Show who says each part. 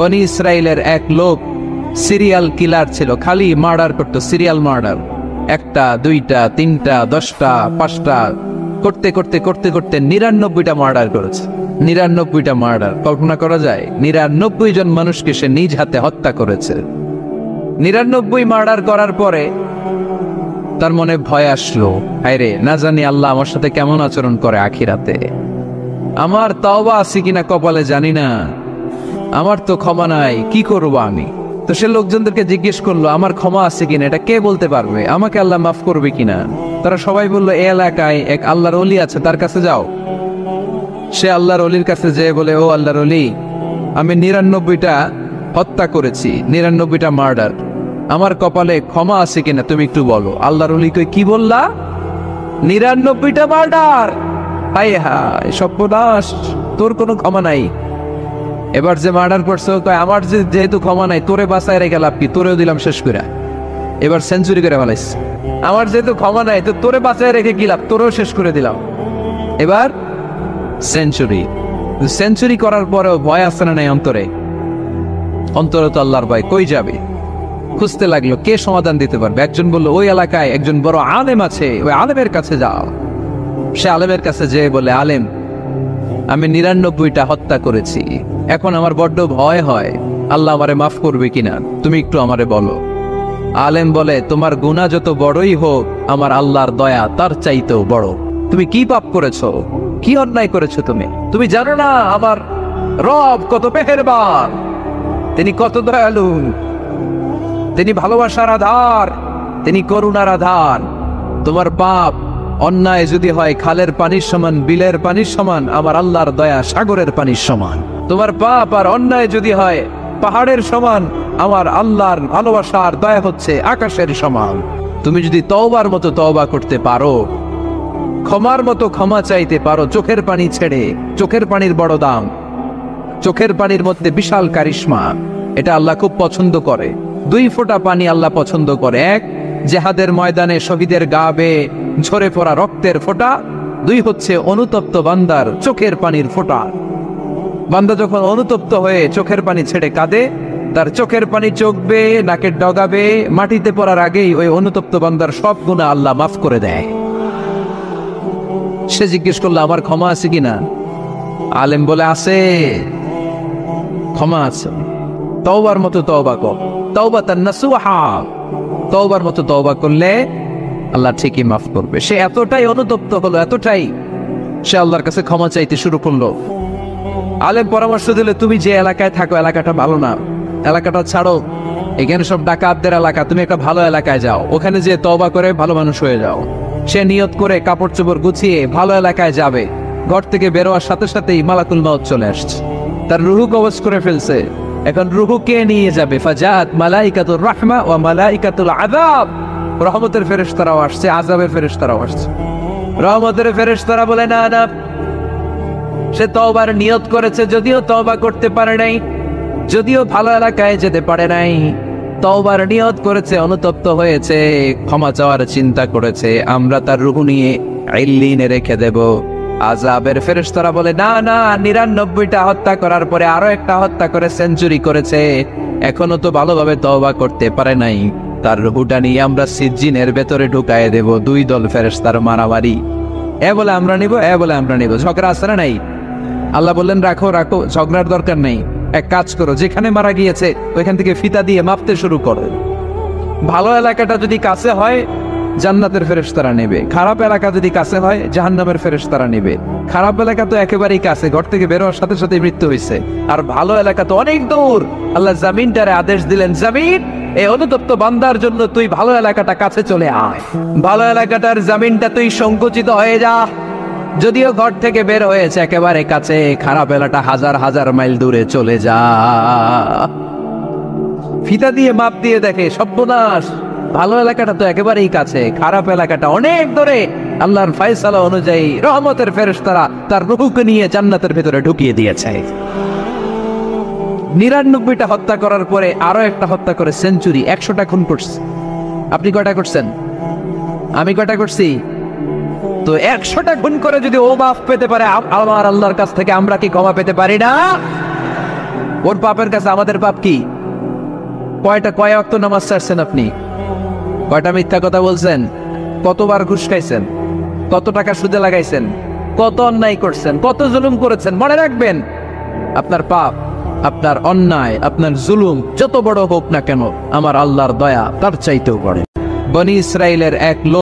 Speaker 1: বনি ইসরাইলের এক লোক সিরিয়াল কিলার ছিল, খালি মার্ডার করতো, সিরিয়াল মার্ডার। একটা, দুইটা, তিনটা, 10টা, 5টা করতে করতে করতে করতে 99টা মার্ডার করেছে। 99টা মার্ডার, কল্পনা করা যায়? 99 জন মানুষকে সে নিজ হাতে হত্যা করেছে। 99 মার্ডার করার পরে তার মনে ভয় আসলো, হায়রে, না জানি আল্লাহ আমার সাথে কেমন আচরণ করে আখিরাতে। আমার তওবা আছে কিনা কপালে জানি না, আমার তো ক্ষমা নাই, কি করবো আমি? তো সে লোকজনদেরকে জিজ্ঞেস করলো, আমার ক্ষমা আছে কিনা, এটা কে বলতে পারবে? আমাকে আল্লাহ মাফ করবে কিনা? তারা সবাই বললো, এই এলাকায় এক আল্লাহর ওলি আছে, তার কাছে যাও। সে আল্লাহর ওলির কাছে যেয়ে বলে, ও আল্লাহর ওলি, আমি 99টা হত্যা করেছি, 99টা মার্ডার, আমার কপালে ক্ষমা আছে কিনা তুমি একটু বলো। আল্লাহর ওলি কই, কি বললা? 99টা মার্ডার? হায় হায় সর্বনাশ, তোর কোনো ক্ষমা নাই। এবার যে মার্ডার করছে কয়, আমার যেহেতু ক্ষমা নাই, তোরে বাঁচায় রেখে লাভ কি, তোরেও দিলাম শেষ করে। এবার সেঞ্চুরি করে ফেলাইছে। আমার যেহেতু ক্ষমা নাই, তো তোরে বাঁচায় রেখে কি লাভ, তোরেও শেষ করে দিলাম। এবার সেঞ্চুরি। সেঞ্চুরি করার পরেও ভয় আসছে না নাই অন্তরে? অন্তরে তো আল্লাহর ভয়, কই যাবে? খুঁজতে লাগলো কে সমাধান দিতে পারবে। একজন বলল, ওই এলাকায় একজন বড় আলেম আছে, ওই আলেমের কাছে যাও। সে আলেমের কাছে যেয়ে বলে, আলেম, আমি 99টা হত্যা করেছি, এখন আমার বড্ড ভয় হয়, আল্লাহ আমারে মাফ করবে কিনা, তুমি একটু আমারে বলো। আলেম বলে, তোমার গুনাহ যত বড়ই হোক, আমার আল্লাহর দয়া তার চাইতেও বড়। তুমি কি পাপ করেছো, কি অন্যায় করেছো? তুমি জানো না আমার রব কত মেহেরবান, তিনি কত দয়ালু, তিনি ভালোবাসার আধার, তিনি করুণার আধার। তোমার পাপ অন্যায় যদি হয় খালের পানির সমান, বিলের পানির সমান, আমার আল্লাহর দয়া সাগরের পানির সমান। তোমার পাপ আর অন্যায় যদি হয় পাহাড়ের সমান, আমার আল্লাহর ভালোবাসার দয়া হচ্ছে আকাশের সমান। তুমি যদি তওবার মতো তওবা করতে পারো, ক্ষমার মতো ক্ষমা চাইতে পারো, চোখের পানি ছেড়ে, চোখের পানির বড় দাম, চোখের পানির মধ্যে বিশাল কারিশমা, এটা আল্লাহ খুব পছন্দ করে। 2 ফোঁটা পানি আল্লাহ পছন্দ করে। এক, জেহাদের ময়দানে শহীদের গা বেয়ে ঝরে পড়া রক্তের ফোঁটা। 2 হচ্ছে অনুতপ্ত বান্দার চোখের পানির ফোঁটা। বান্দা যখন অনুতপ্ত হয়ে চোখের পানি ছেড়ে কাঁদে, তার চোখের পানি চোখ বেয়ে নাকের ডগা বেয়ে মাটিতে পড়ার আগেই ওই অনুতপ্ত বান্দার সব গুনাহ আল্লাহ মাফ করে দেয়। সে জিজ্ঞেস করলো, আমার ক্ষমা আছে কিনা? আলেম বলে, আছে, ক্ষমা আছে। তওবার মতো তওবা কর, তাওবাতান নাসুহা, তওবার মতো তওবা করলে আল্লাহ ঠিকই মাফ করবে। সে এতটাই অনুতপ্ত হলো, এতটাই, সে আল্লাহর কাছে ক্ষমা চাইতে শুরু করলো। আলেম পরামর্শ দিলে, তুমি যে এলাকায় থাকো এলাকাটা ভালো না, এলাকাটা ছাড়ো, এখানে সব ডাকাতদের এলাকা, তুমি একটা ভালো এলাকায় যাও, ওখানে যে তওবা করে ভালো মানুষ হয়ে যাও। সে নিয়ত করে কাপড় চোপড় গুছিয়ে ভালো এলাকায় যাবে। ঘর থেকে বেরোয়ার সাথে সাথেই মালাকুল মাউত চলে আসছে, তার রুহু কবজ করে ফেলছে। এখন রুহু কে নিয়ে যাবে? ফাজাত মালাইকাতুর রাহমা ওয়া মালাইকাতুল আযাব, রহমতের ফেরেশতারাও আসছে, আযাবের ফেরেশতারাও আসছে। রহমতের ফেরেশতারা বলে, না না, সে তওবার নিয়ত করেছে, যদিও তওবা করতে পারে নাই, যদিও ভালো এলাকায় যেতে পারে নাই, তওবার নিয়ত করেছে, অনুতপ্ত হয়েছে, ক্ষমা চাওয়ার চিন্তা করেছে, আমরা তার রুহু নিয়ে ইল্লিনে রেখে দেব। আযাবের ফেরেশতারা বলে, না না, 99টা হত্যা করার পরে আরো একটা হত্যা করে সেঞ্চুরি করেছে, এখনো তো ভালোভাবে তওবা করতে পারে নাই, তার রুহুটা নিয়ে আমরা সিজ্জিনের ভেতরে ঢুকায়ে দেব। 2 দল ফেরেশতার মারামারি, এ বলে আমরা নিব, এ বলে আমরা নিব, ঝগড়া আছে না নাই? আল্লাহ বললেন, রাখো রাখো, ঝগড়ার দরকার নেই, এক কাজ করো, যেখানে মারা গিয়েছে ওইখান থেকে ফিতা দিয়ে মাপতে শুরু করো। ভালো এলাকাটা যদি কাছে হয় জান্নাতের ফেরেশতারা নেবে, খারাপ এলাকা যদি কাছে হয় জাহান্নামের ফেরেশতারা নেবে। খারাপ এলাকা তো একেবারেই কাছে, ঘর থেকে বেরোয়ার সাথে সাথে মৃত্যু হয়েছে, আর ভালো এলাকা তো অনেক দূর। আল্লাহ জামিনটারে আদেশ দিলেন, জামিন, এই অনুতপ্ত বান্দার জন্য তুই ভালো এলাকাটা কাছে চলে আয়, ভালো এলাকাটার জামিনটা তুই সংকুচিত হয়ে যা। যদিও ঘর থেকে বের হয়েছে একেবারে কাছে, খারাপ এলাকা হাজার হাজার মাইল দূরে চলে যা। ফিতা দিয়ে মাপ দিয়ে দেখে, সর্বনাশ, ভালো এলাকাটা তো একেবারেই কাছে, খারাপ এলাকাটা অনেক দূরে। আল্লাহর ফয়সালা অনুযায়ী রহমতের ফেরেশতারা তার রূহকে নিয়ে জান্নাতের ভেতরে ঢুকিয়ে দিয়েছে। 99টা হত্যা করার পরে আরো একটা হত্যা করে সেঞ্চুরি, 100টা খুন করছে। আপনি কয়টা করছেন? আমি কয়টা করছি? তো 100টা খুন করে যদি ও মাফ পেতে পারে আমার আল্লাহর কাছ থেকে, আমরা কি ক্ষমা পেতে পারি না? ওর পাপের কাছে আমাদের পাপ কি? কয় ওয়াক্ত নামাজ ছাড়ছেন আপনি? কয়টা মিথ্যা কথা বলছেন? কতবার ঘুষ খাইছেন? কত টাকা সুদে লাগাইছেন? কত অন্যায় করছেন? কত জুলুম করেছেন? মনে রাখবেন, আপনার পাপ, আপনার অন্যায়, আপনার জুলুম যত বড় হোক না কেন, আমার আল্লাহর দয়া তার চাইতেও বড়। বনি ইসরাইলের এক লোক